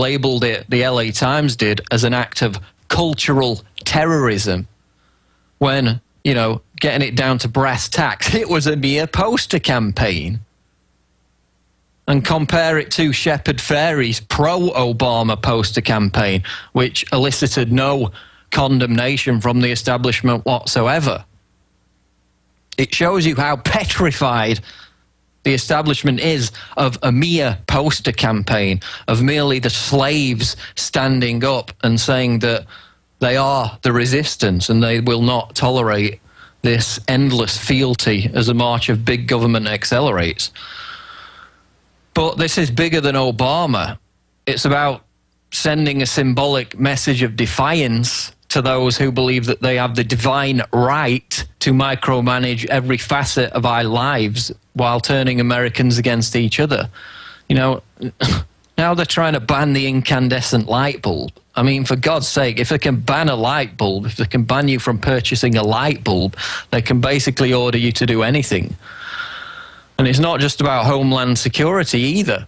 labelled it, the LA Times did, as an act of cultural terrorism, when, you know, getting it down to brass tacks, it was a mere poster campaign. And compare it to Shepard Fairey's pro-Obama poster campaign, which elicited no condemnation from the establishment whatsoever. It shows you how petrified the establishment is of a mere poster campaign, of merely the slaves standing up and saying that they are the resistance and they will not tolerate this endless fealty as the march of big government accelerates. But this is bigger than Obama. It's about sending a symbolic message of defiance to those who believe that they have the divine right to micromanage every facet of our lives while turning Americans against each other. You know, now they're trying to ban the incandescent light bulb. I mean, for God's sake, if they can ban a light bulb, if they can ban you from purchasing a light bulb, they can basically order you to do anything. And it's not just about homeland security either.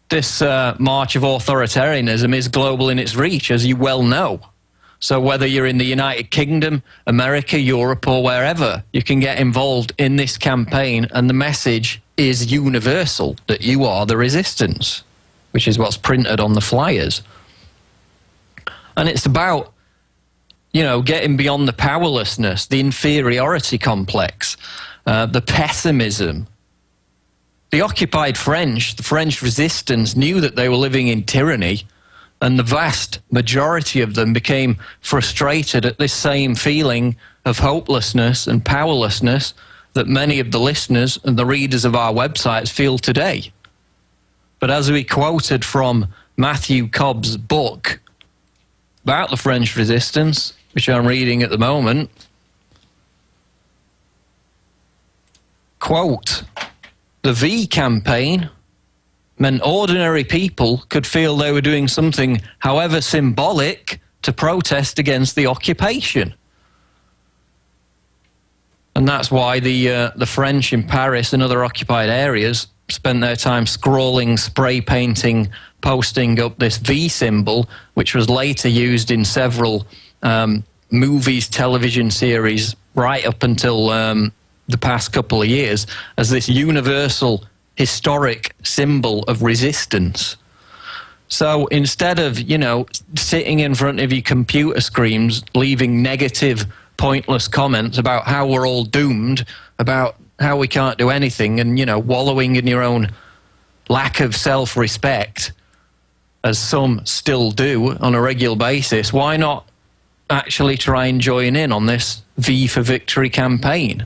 This march of authoritarianism is global in its reach, as you well know. So whether you're in the United Kingdom, America, Europe, or wherever, you can get involved in this campaign, and the message is universal, that you are the resistance, which is what's printed on the flyers. And it's about, you know, getting beyond the powerlessness, the inferiority complex, the pessimism. The occupied French, the French resistance, knew that they were living in tyranny, and the vast majority of them became frustrated at this same feeling of hopelessness and powerlessness that many of the listeners and the readers of our websites feel today. But as we quoted from Matthew Cobb's book about the French resistance, which I'm reading at the moment, quote, "The V campaign meant ordinary people could feel they were doing something, however symbolic, to protest against the occupation." And that's why the French in Paris and other occupied areas spent their time scrawling, spray painting, posting up this V symbol, which was later used in several movies, television series, right up until the past couple of years, as this universal historic symbol of resistance. So instead of, you know, sitting in front of your computer screens, leaving negative, pointless comments about how we're all doomed, about how we can't do anything, and, you know, wallowing in your own lack of self-respect, as some still do on a regular basis, why not actually try and join in on this V for Victory campaign?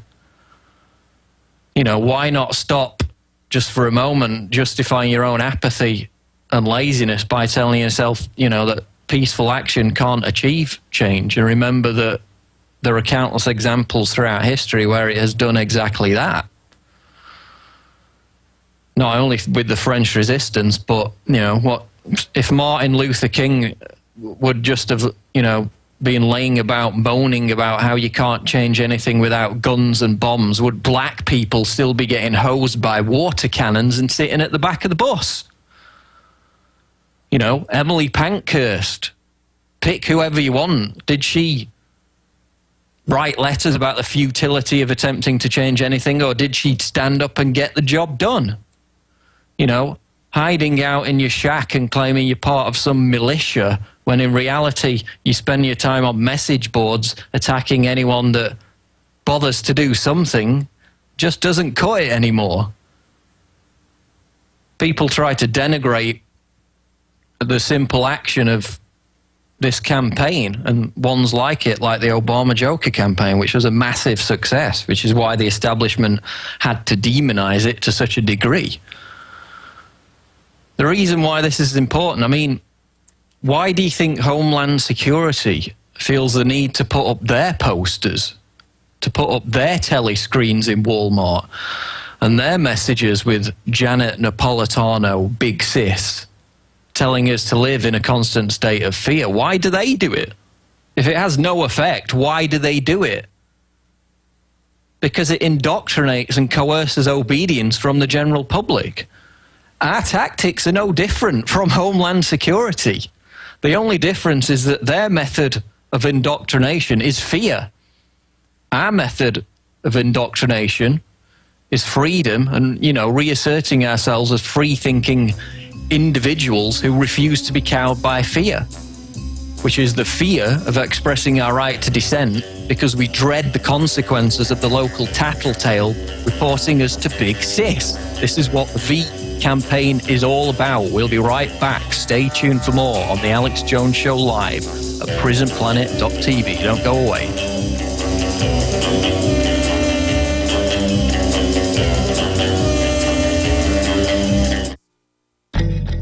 You know, why not stop just for a moment justifying your own apathy and laziness by telling yourself, you know, that peaceful action can't achieve change, and remember that there are countless examples throughout history where it has done exactly that. Not only with the French resistance, but, you know, what if Martin Luther King would just have, you know, been laying about moaning about how you can't change anything without guns and bombs? Would black people still be getting hosed by water cannons and sitting at the back of the bus? You know, Emily Pankhurst, pick whoever you want. Did she write letters about the futility of attempting to change anything, or did she stand up and get the job done? You know, hiding out in your shack and claiming you're part of some militia, when in reality you spend your time on message boards attacking anyone that bothers to do something, just doesn't cut it anymore. People try to denigrate the simple action of this campaign and ones like it, like the Obama Joker campaign, which was a massive success, which is why the establishment had to demonize it to such a degree. The reason why this is important, I mean, why do you think Homeland Security feels the need to put up their posters, to put up their telly screens in Walmart and their messages with Janet Napolitano, Big Sis, telling us to live in a constant state of fear? Why do they do it? If it has no effect, why do they do it? Because it indoctrinates and coerces obedience from the general public. Our tactics are no different from Homeland Security. The only difference is that their method of indoctrination is fear. Our method of indoctrination is freedom and, reasserting ourselves as free-thinking individuals who refuse to be cowed by fear, which is the fear of expressing our right to dissent because we dread the consequences of the local tattletale reporting us to Big Sis. This is what the V campaign is all about. We'll be right back. Stay tuned for more on The Alex Jones Show live at prisonplanet.tv. Don't go away.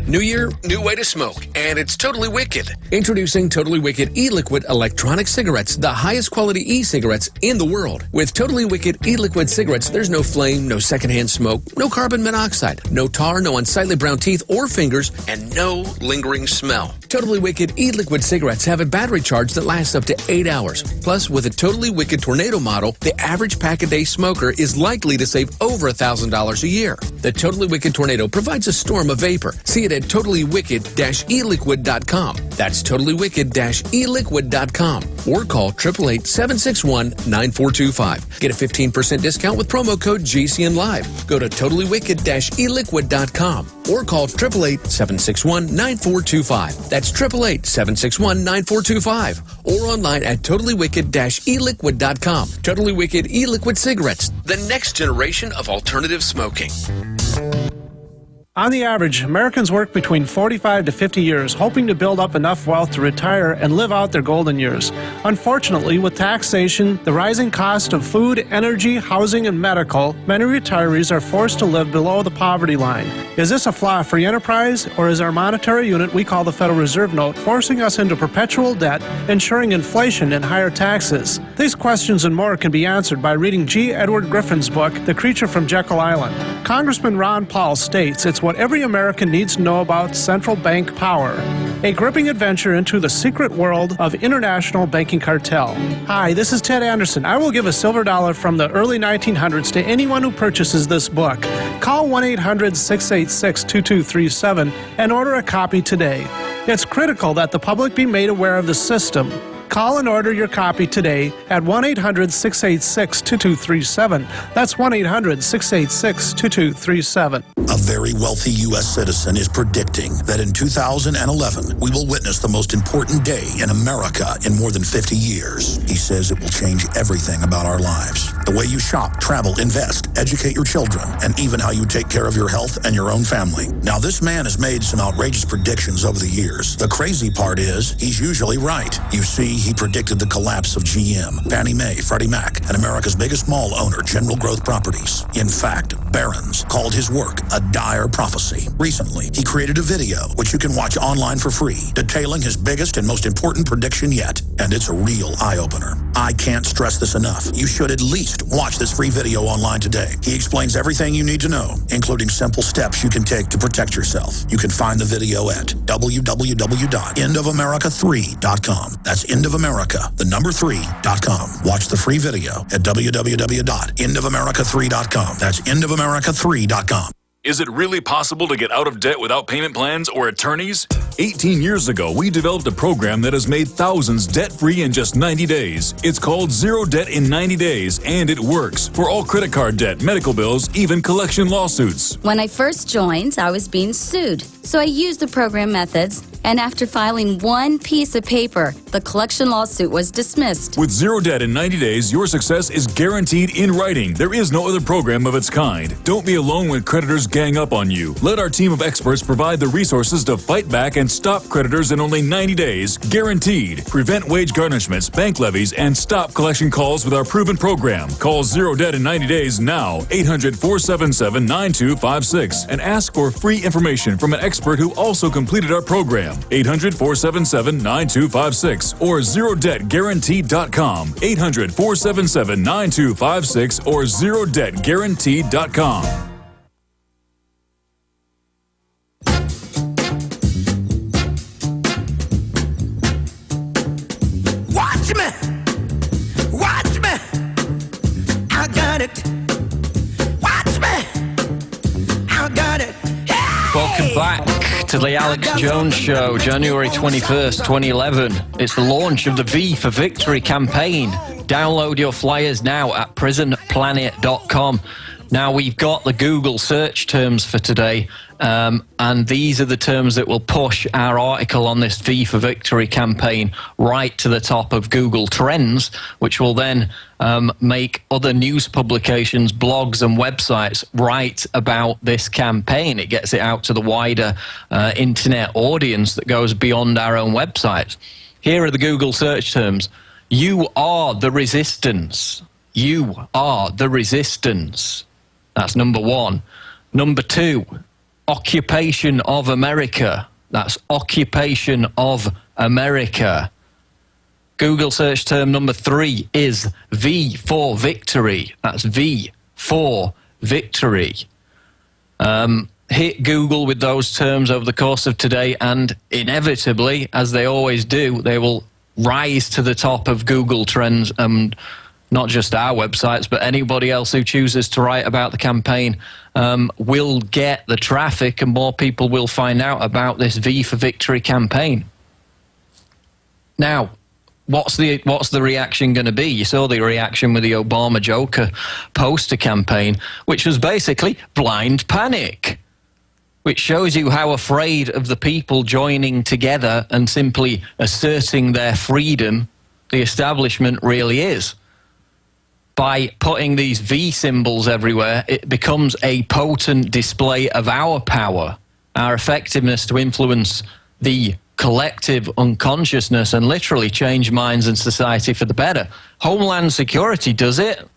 New year, new way to smoke, and it's totally wicked. Introducing Totally Wicked e-liquid electronic cigarettes, the highest quality e-cigarettes in the world. With Totally Wicked e-liquid cigarettes, there's no flame, no secondhand smoke, no carbon monoxide, no tar, no unsightly brown teeth or fingers, and no lingering smell. Totally Wicked e-liquid cigarettes have a battery charge that lasts up to 8 hours. Plus, with a Totally Wicked Tornado model, the average pack-a-day smoker is likely to save over $1,000 a year. The Totally Wicked Tornado provides a storm of vapor. See it at totallywicked-eliquid.com. That's totallywicked-eliquid.com. Or call 888-761-9425. Get a 15% discount with promo code GCNLive. Go to totallywicked-eliquid.com or call 888-761-9425. That's 888-761-9425. Or online at totallywicked-eliquid.com. Totally Wicked e-liquid cigarettes, the next generation of alternative smoking. On the average, Americans work between 45 to 50 years, hoping to build up enough wealth to retire and live out their golden years. Unfortunately, with taxation, the rising cost of food, energy, housing, and medical, many retirees are forced to live below the poverty line. Is this a flaw of free enterprise, or is our monetary unit we call the Federal Reserve Note forcing us into perpetual debt, ensuring inflation and higher taxes? These questions and more can be answered by reading G. Edward Griffin's book, The Creature from Jekyll Island. Congressman Ron Paul states it's what every American needs to know about central bank power. A gripping adventure into the secret world of international banking cartel. Hi, this is Ted Anderson. I will give a silver dollar from the early 1900s to anyone who purchases this book. Call 1-800-686-2237 and order a copy today. It's critical that the public be made aware of the system. Call and order your copy today at 1-800-686-2237. That's 1-800-686-2237. A very wealthy U.S. citizen is predicting that in 2011, we will witness the most important day in America in more than 50 years. He says it will change everything about our lives. The way you shop, travel, invest, educate your children, and even how you take care of your health and your own family. Now, this man has made some outrageous predictions over the years. The crazy part is, he's usually right. You see, he predicted the collapse of GM, Fannie Mae, Freddie Mac, and America's biggest mall owner, General Growth Properties. In fact, Barron's called his work a dire prophecy. Recently, he created a video, which you can watch online for free, detailing his biggest and most important prediction yet. And it's a real eye-opener. I can't stress this enough. You should at least watch this free video online today. He explains everything you need to know, including simple steps you can take to protect yourself. You can find the video at www.endofamerica3.com. That's endofamerica3.com. Watch the free video at www.endofamerica3.com. That's endofamerica3.com. Is it really possible to get out of debt without payment plans or attorneys? 18 years ago, we developed a program that has made thousands debt-free in just 90 days. It's called Zero Debt in 90 Days, and it works for all credit card debt, medical bills, even collection lawsuits. When I first joined, I was being sued. So I used the program methods, and after filing one piece of paper, the collection lawsuit was dismissed. With Zero Debt in 90 days, your success is guaranteed in writing. There is no other program of its kind. Don't be alone when creditors gang up on you. Let our team of experts provide the resources to fight back and stop creditors in only 90 days, guaranteed. Prevent wage garnishments, bank levies, and stop collection calls with our proven program. Call Zero Debt in 90 days now, 800-477-9256, and ask for free information from an expert who also completed our program. 800-477-9256 or ZeroDebtGuaranteed.com. 800-477-9256 or ZeroDebtGuaranteed.com. Watch me, I got it. Watch me, I got it. Yeah! to the Alex Jones Show, January 21st, 2011. It's the launch of the V for Victory campaign. Download your flyers now at prisonplanet.com. Now, we've got the Google search terms for today, and these are the terms that will push our article on this V for Victory campaign right to the top of Google Trends, which will then make other news publications, blogs and websites write about this campaign. It gets it out to the wider internet audience that goes beyond our own websites. Here are the Google search terms. You are the resistance. You are the resistance. That's number one. Number two, occupation of America. That's occupation of America. Google search term number three is V for victory. That's V for victory. Hit Google with those terms over the course of today, and inevitably, as they always do, they will rise to the top of Google Trends, and not just our websites, but anybody else who chooses to write about the campaign will get the traffic, and more people will find out about this V for Victory campaign. Now, what's the reaction going to be? You saw the reaction with the Obama Joker poster campaign, which was basically blind panic, which shows you how afraid of the people joining together and simply asserting their freedom the establishment really is. By putting these V symbols everywhere, it becomes a potent display of our power, our effectiveness to influence the collective unconsciousness and literally change minds and society for the better. Homeland Security does it.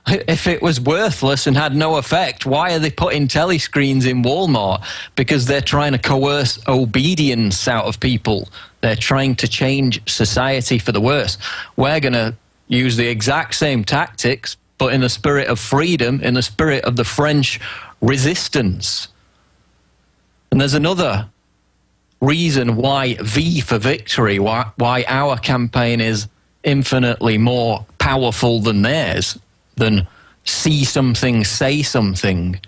If it was worthless and had no effect, why are they putting telescreens in Walmart? Because they're trying to coerce obedience out of people. They're trying to change society for the worse. We're going to use the exact same tactics, but in the spirit of freedom, in the spirit of the French resistance. And there's another reason why V for Victory, why our campaign is infinitely more powerful than theirs, than see something, say something,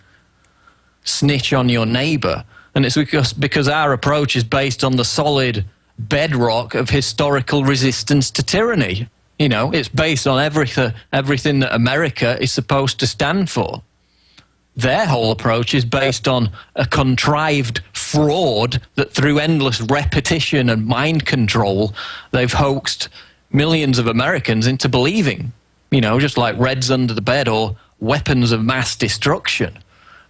snitch on your neighbor. And it's because our approach is based on the solid bedrock of historical resistance to tyranny. You know, it's based on everything that America is supposed to stand for. Their whole approach is based on a contrived fraud that through endless repetition and mind control, they've hoaxed millions of Americans into believing, you know, just like Reds under the bed or weapons of mass destruction.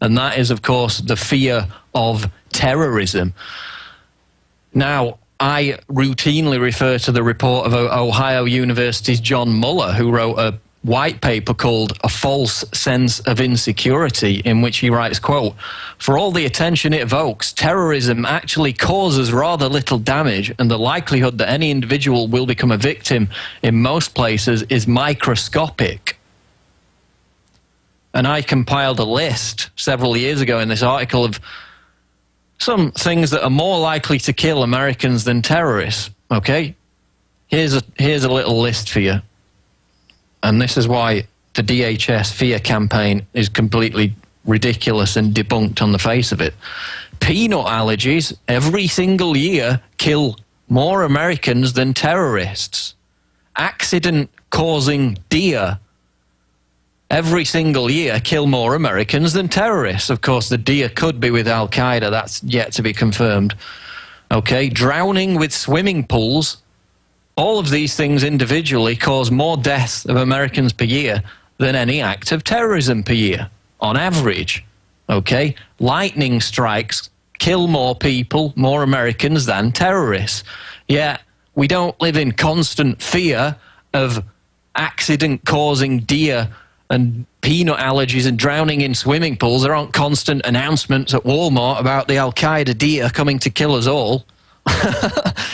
And that is, of course, the fear of terrorism. Now, I routinely refer to the report of Ohio University's John Mueller, who wrote a white paper called A False Sense of Insecurity, in which he writes, quote, "For all the attention it evokes, terrorism actually causes rather little damage, and the likelihood that any individual will become a victim in most places is microscopic." And I compiled a list several years ago in this article of some things that are more likely to kill Americans than terrorists, okay? Here's a little list for you. And this is why the DHS fear campaign is completely ridiculous and debunked on the face of it. Peanut allergies every single year kill more Americans than terrorists. Accident-causing deer every single year kill more Americans than terrorists. Of course, the deer could be with Al-Qaeda. That's yet to be confirmed. Okay, drowning with swimming pools. All of these things individually cause more deaths of Americans per year than any act of terrorism per year, on average. Okay, lightning strikes kill more people, more Americans than terrorists. Yet we don't live in constant fear of accident-causing deer and peanut allergies and drowning in swimming pools. There aren't constant announcements at Walmart about the Al-Qaeda deer coming to kill us all.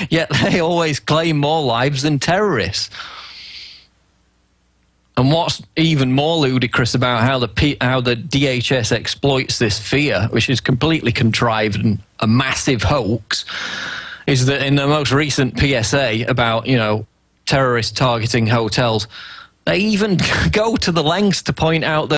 Yet they always claim more lives than terrorists. And what's even more ludicrous about how the DHS exploits this fear, which is completely contrived and a massive hoax, is that in the most recent PSA about, you know, terrorists targeting hotels, they even go to the lengths to point out that